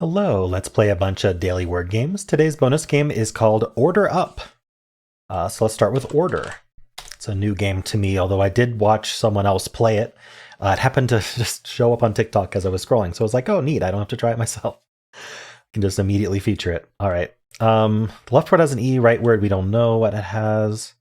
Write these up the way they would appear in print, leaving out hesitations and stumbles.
Hello, let's play a bunch of daily word games. Today's bonus game is called Order Up. So let's start with Order. It's a new game to me, although I did watch someone else play it. It happened to just show up on TikTok as I was scrolling, so I was like, oh, neat, I don't have to try it myself. I can just immediately feature it. All right. The left word has an E, right word, we don't know what it has.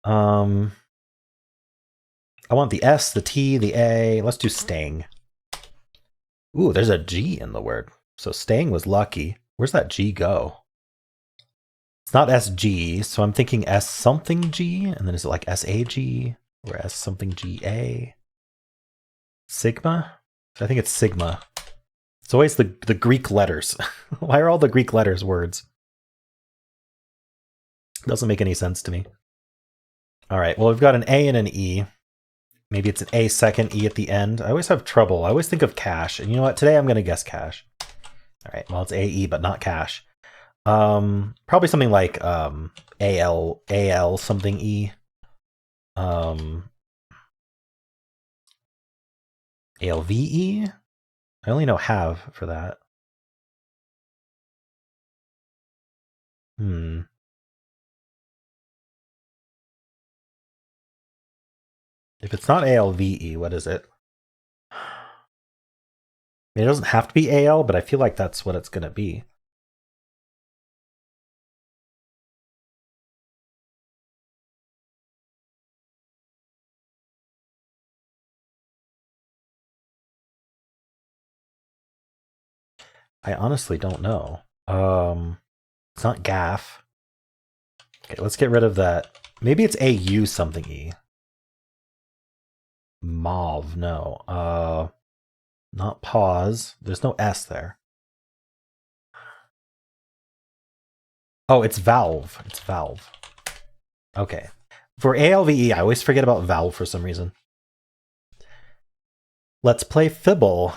I want the S, the T, the A. Let's do staying. Ooh, there's a G in the word. So staying was lucky. Where's that G go? It's not SG, so I'm thinking S something G, and then is it like SAG or S something GA? Sigma? I think it's Sigma. It's always the Greek letters. Why are all the Greek letters words? Doesn't make any sense to me. All right, well, we've got an A and an E. Maybe it's an A second, E at the end. I always have trouble. I always think of cash. And you know what? Today I'm going to guess cash. All right, well, it's AE, but not cash. Probably something like AL something E. ALVE? I only know have for that. If it's not ALVE, what is it? I mean, it doesn't have to be AL, but I feel like that's what it's going to be. I honestly don't know. It's not GAF. Okay, let's get rid of that. Maybe it's AU something E. Mauve, no. Not pause. There's no S there. Oh, it's valve. It's valve. Okay. For ALVE, I always forget about valve for some reason. Let's play Fibble.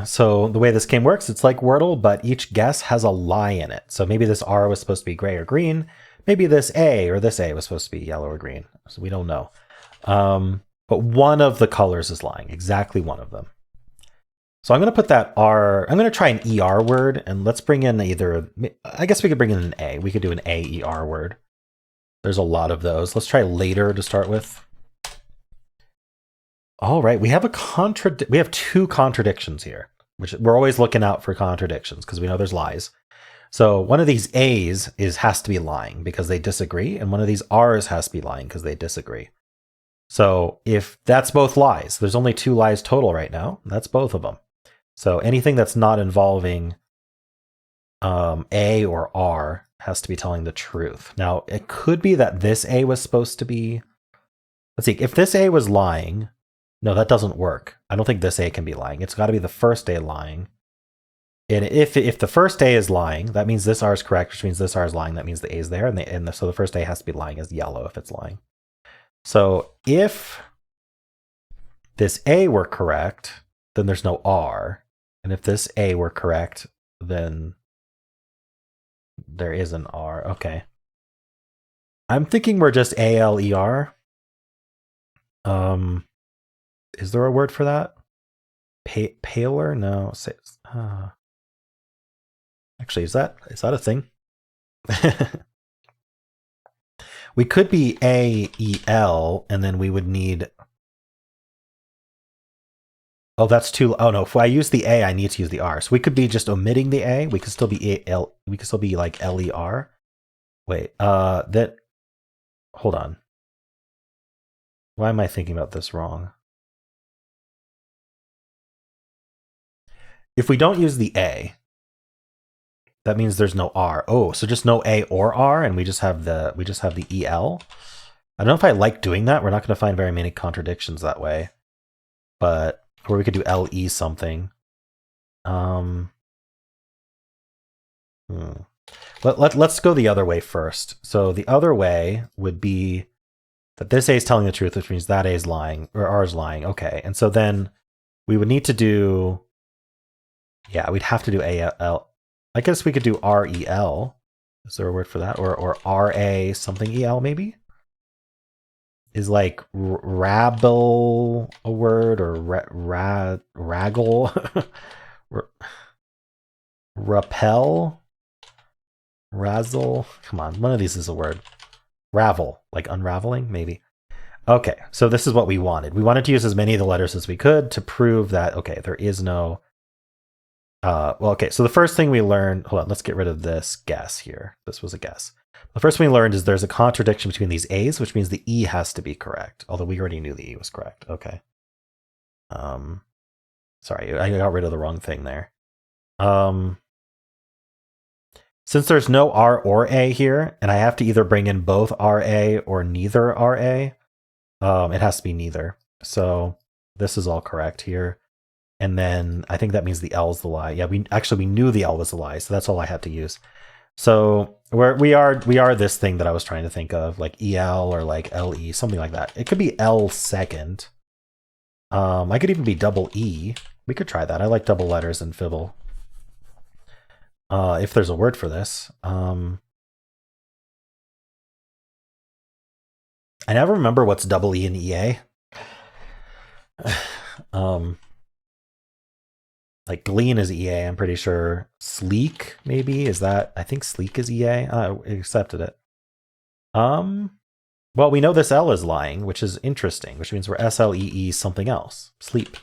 So the way this game works, it's like Wordle, but each guess has a lie in it. So maybe this R was supposed to be gray or green. Maybe this A or this A was supposed to be yellow or green. So we don't know. But one of the colors is lying. Exactly one of them. So I'm going to put that R. I'm going to try an ER word, and let's bring in either. I guess we could bring in an A. We could do an AER word. There's a lot of those. Let's try later to start with. All right, we have we have two contradictions here, which we're always looking out for contradictions because we know there's lies. So one of these A's has to be lying because they disagree, and one of these R's has to be lying because they disagree. So if that's both lies, there's only two lies total right now. That's both of them. So anything that's not involving A or R has to be telling the truth. Now, it could be that this A was supposed to be... Let's see, if this A was lying... No, that doesn't work. I don't think this A can be lying. It's got to be the first A lying. And if the first A is lying, that means this R is correct, which means this R is lying. That means the A is there, so the first A has to be lying as yellow if it's lying. So if this A were correct, then there's no R. And if this A were correct, then there is an R. Okay. I'm thinking we're just ALER. Is there a word for that? Paler? No. Actually, is that a thing? We could be AEL, and then we would need... Oh, that's too... Oh, no. If I use the A, I need to use the R. So we could be just omitting the A. We could still be AL. We could still be like LER. Wait, that... Hold on. Why am I thinking about this wrong? If we don't use the A, that means there's no R. Oh, so just no A or R, and we just have the EL. I don't know if I like doing that. We're not going to find very many contradictions that way. But or we could do LE something. Let's go the other way first. So the other way would be that this A is telling the truth, which means that A is lying, or R is lying. Okay, and so then we would need to do... Yeah, we'd have to do AL. I guess we could do REL. Is there a word for that? Or RA something EL maybe? Is like rabble a word, or raggle? Rappel, razzle. Come on, one of these is a word. Ravel, like unraveling, maybe. Okay, so this is what we wanted. We wanted to use as many of the letters as we could to prove that, okay, there is no... well, okay, so the first thing we learned... Hold on, let's get rid of this guess here. This was a guess. The first thing we learned is there's a contradiction between these A's, which means the E has to be correct. Although we already knew the E was correct. Okay. Sorry, I got rid of the wrong thing there. Since there's no R or A here, and I have to either bring in both RA or neither RA, it has to be neither. So this is all correct here. And then I think that means the L is the lie. Yeah, we knew the L was the lie, so that's all I had to use. So we are this thing that I was trying to think of, like EL or like LE, something like that. It could be L second. I could even be double E. We could try that. I like double letters in Fibble. If there's a word for this. I never remember what's double E and EA. Like glean is EA, I'm pretty sure. Sleek, maybe? Is that... I think sleek is EA. I accepted it. Well, we know this L is lying, which is interesting, which means we're SLEE something else. Sleep.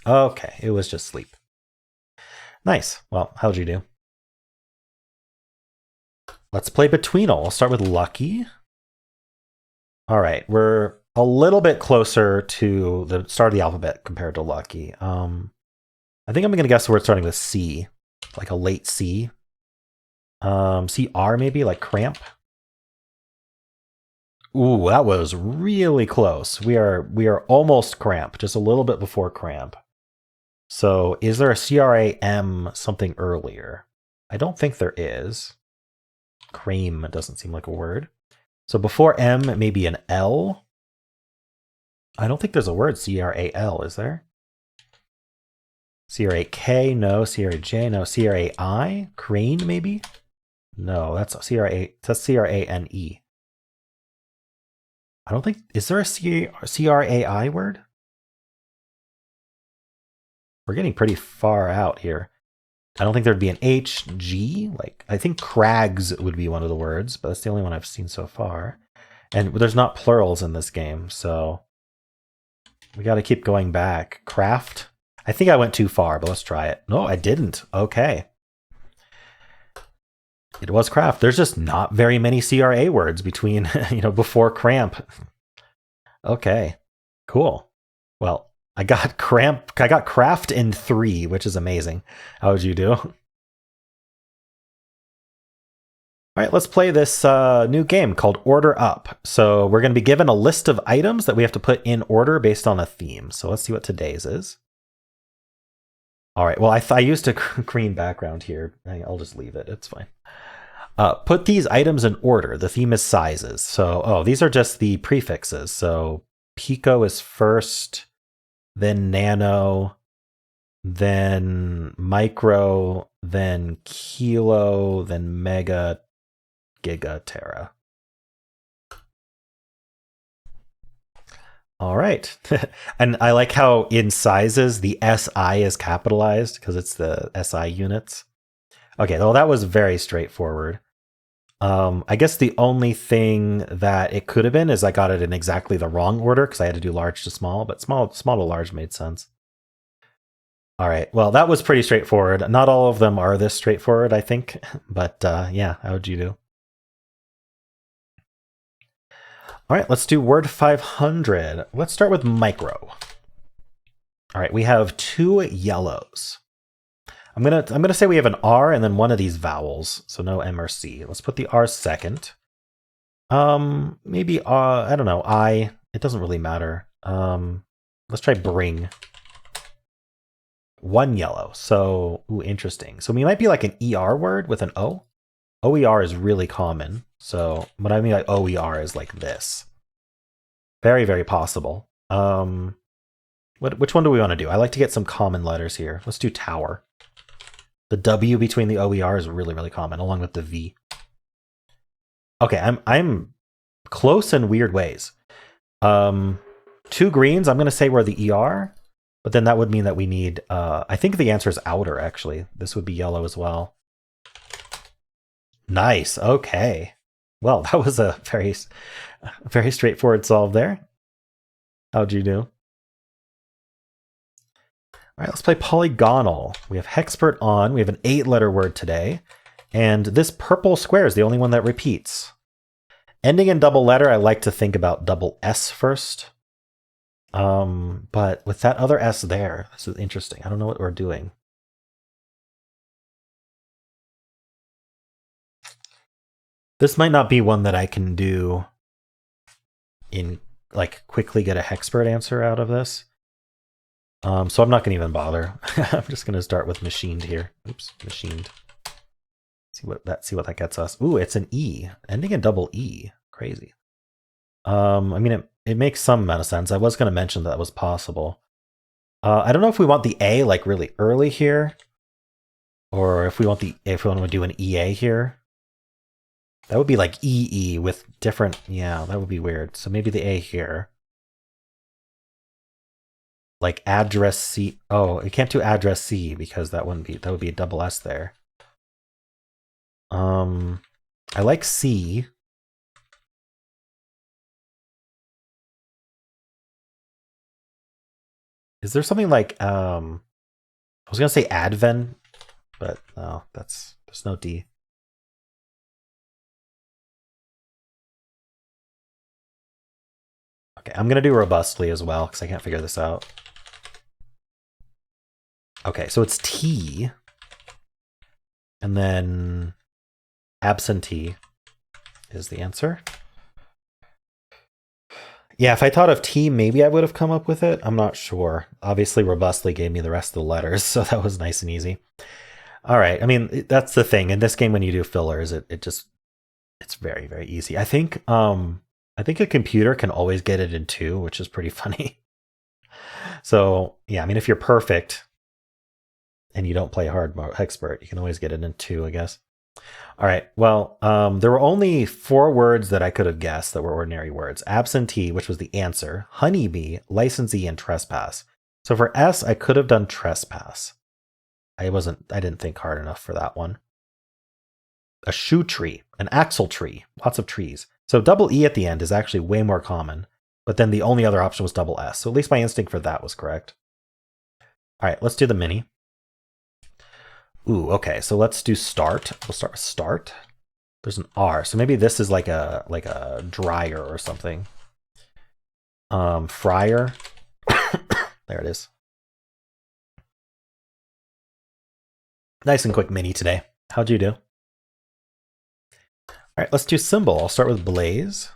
Okay, it was just sleep. Nice. Well, how'd you do? Let's play Betweenle. I'll start with lucky. All right, we're a little bit closer to the start of the alphabet compared to lucky. I think I'm going to guess the word starting with C, like a late C. CR maybe, like cramp. Ooh, that was really close. We are almost cramp, just a little bit before cramp. So is there a CRAM something earlier? I don't think there is. Cream doesn't seem like a word. So before M, maybe an L. I don't think there's a word CRAL, is there? CRAK, no. CRAJ, no. CRAI, crane, maybe? No, that's CRANE. I don't think... Is there a CRAI word? We're getting pretty far out here. I don't think there'd be an HG. Like, I think crags would be one of the words, but that's the only one I've seen so far. And there's not plurals in this game, so we got to keep going back. Craft. I think I went too far, but let's try it. No, I didn't. Okay. It was craft. There's just not very many CRA words between, before cramp. Okay, cool. Well, I got craft in 3, which is amazing. How would you do? All right, let's play this new game called Order Up. So we're going to be given a list of items that we have to put in order based on a theme. So let's see what today's is. All right, well, I used a green background here. I'll just leave it. It's fine. Put these items in order. The theme is sizes. So, these are just the prefixes. So pico is first, then nano, then micro, then kilo, then mega, giga, tera. All right. And I like how in sizes, the SI is capitalized because it's the SI units. Okay, well, that was very straightforward. I guess the only thing that it could have been is I got it in exactly the wrong order because I had to do large to small, but small to large made sense. All right, well, that was pretty straightforward. Not all of them are this straightforward, I think, but yeah, how would you do? All right, let's do word 500. Let's start with micro. All right, we have 2 yellows. I'm gonna say we have an R and then one of these vowels, so no M or C. Let's put the R second. Maybe I don't know, I. It doesn't really matter. Let's try bring. 1 yellow. So, ooh, interesting. So we might be like an ER word with an O. OER is really common. So what I mean by OER is like this. Very, very possible. Which one do we want to do? I like to get some common letters here. Let's do tower. The W between the OER is really, really common, along with the V. Okay, I'm close in weird ways. 2 greens, I'm going to say we're the ER, but then that would mean that we need, I think the answer is outer, actually. This would be yellow as well. Nice. Okay. Well, that was a very straightforward solve there. How'd you do? All right, let's play Polygonle. We have Hexpert on. We have an 8-letter word today. And this purple square is the only one that repeats. Ending in double letter, I like to think about double S first. But with that other S there, this is interesting. I don't know what we're doing. This might not be one that I can do in, like, quickly get a Hexpert answer out of this. So I'm not going to even bother. I'm just going to start with machined here. Oops, machined. See what that gets us. Ooh, it's an E. Ending in double E. Crazy. I mean, it makes some amount of sense. I was going to mention that was possible. I don't know if we want the A like really early here, or if we want to do an EA here. That would be like EE with different. Yeah, that would be weird. So maybe the A here. Like address C. Oh, it can't do address C because that would be a double S there. I like C. Is there something like I was gonna say Advent, but no, there's no D. Okay, I'm gonna do robustly as well because I can't figure this out. Okay, so it's T, and then absentee is the answer. Yeah, if I thought of T, maybe I would have come up with it. I'm not sure. Obviously, robustly gave me the rest of the letters, so that was nice and easy. All right, I mean, that's the thing. In this game, when you do fillers, it's very, very easy. I think a computer can always get it in 2, which is pretty funny. So, yeah, I mean, if you're perfect and you don't play hard mode Hexpert, you can always get it in 2, I guess. All right, well, there were only 4 words that I could have guessed that were ordinary words. Absentee, which was the answer, honeybee, licensee, and trespass. So for S, I could have done trespass. I didn't think hard enough for that one. A shoe tree, an axle tree, lots of trees. So double E at the end is actually way more common, but then the only other option was double S. So at least my instinct for that was correct. All right, let's do the mini. Ooh, okay, so let's do start. We'll start with start. There's an R, so maybe this is like a dryer or something. Fryer. There it is. Nice and quick mini today. How'd you do? All right, let's do Symble. I'll start with Blaze.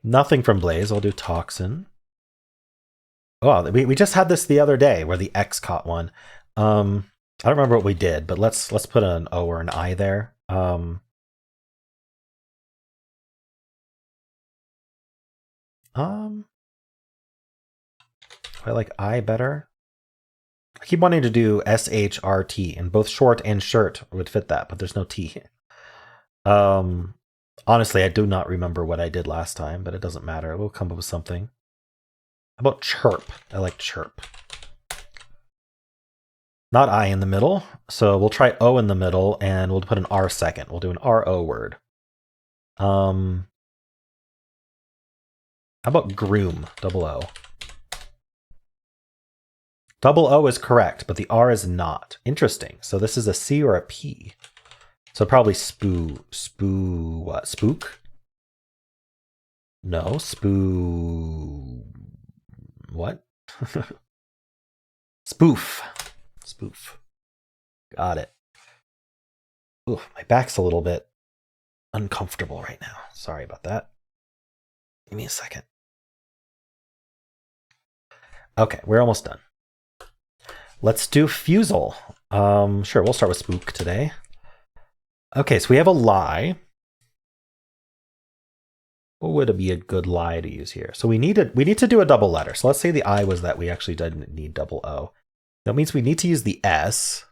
Nothing from Blaze. I'll do Toxin. Oh, we just had this the other day where the X caught one. I don't remember what we did, but let's put an O or an I there. Do I like I better? I keep wanting to do SHRT, and both short and shirt would fit that, but there's no T. Honestly, I do not remember what I did last time, but it doesn't matter. We'll come up with something. How about chirp? I like chirp. Not I in the middle, so we'll try O in the middle, and we'll put an R second. We'll do an RO word. How about groom? Double O. Double O is correct, but the R is not. Interesting. So this is a C or a P. So probably what? Spook? No, what? Spoof. Spoof. Got it. Ooh, my back's a little bit uncomfortable right now. Sorry about that. Give me a second. Okay, we're almost done. Let's do Fusele. Sure, we'll start with spook today. Okay, so we have a lie. What would be a good lie to use here? So we need to do a double letter. So let's say the I was that we actually didn't need double O. That means we need to use the S.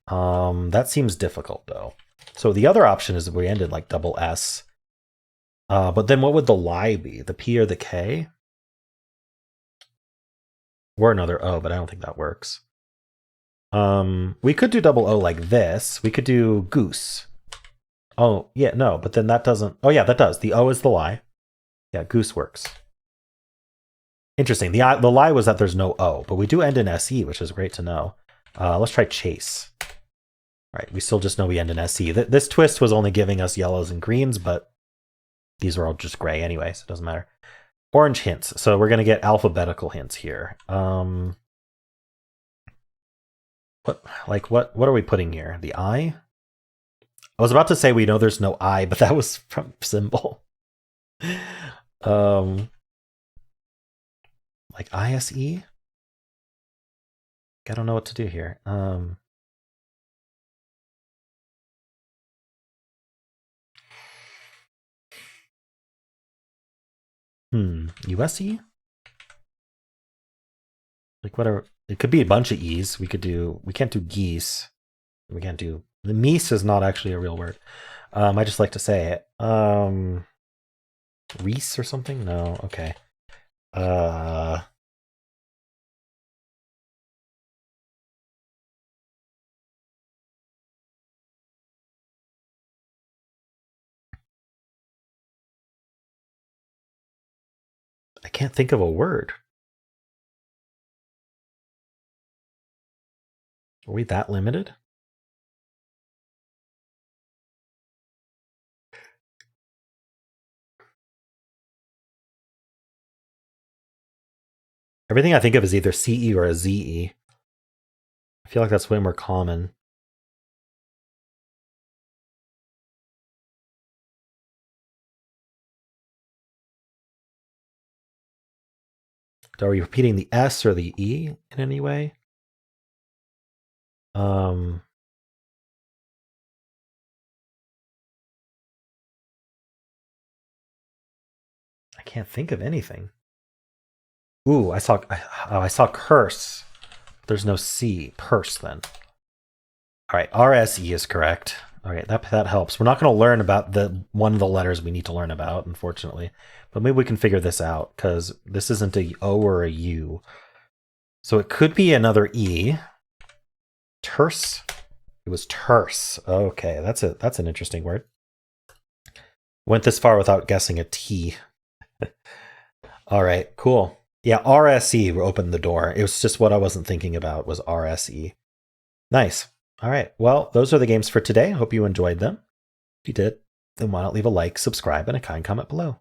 That seems difficult though. So the other option is that we ended like double S. But then what would the lie be? The P or the K? Or another O, but I don't think that works. We could do double O like this. We could do goose. Oh, yeah, no, but then that doesn't... Oh, yeah, that does. The O is the lie. Yeah, goose works. Interesting. The lie was that there's no O, but we do end in SE, which is great to know. Let's try chase. All right, we still just know we end in SE. This twist was only giving us yellows and greens, but these are all just gray anyway, so it doesn't matter. Orange hints. So we're going to get alphabetical hints here. What are we putting here? The I? I was about to say we know there's no I, but that was from Symble. Like ISE? I don't know what to do here. USE? Like whatever. It could be a bunch of E's. We can't do geese. We can't do, the meese is not actually a real word. I just like to say it. Reese or something? No, okay. I can't think of a word. Are we that limited? Everything I think of is either CE or a ZE. I feel like that's way more common. Are we repeating the S or the E in any way? I can't think of anything. Ooh, I saw curse. There's no C. Purse then. All right, RSE is correct. All right, that helps. We're not going to learn about one of the letters we need to learn about, unfortunately. But maybe we can figure this out, because this isn't a O or a U. So it could be another E. Terse? It was terse. Okay, that's an interesting word. Went this far without guessing a T. All right, cool. Yeah, RSE opened the door. It was just what I wasn't thinking about was RSE. Nice. All right, well, those are the games for today. Hope you enjoyed them. If you did, then why not leave a like, subscribe, and a kind comment below.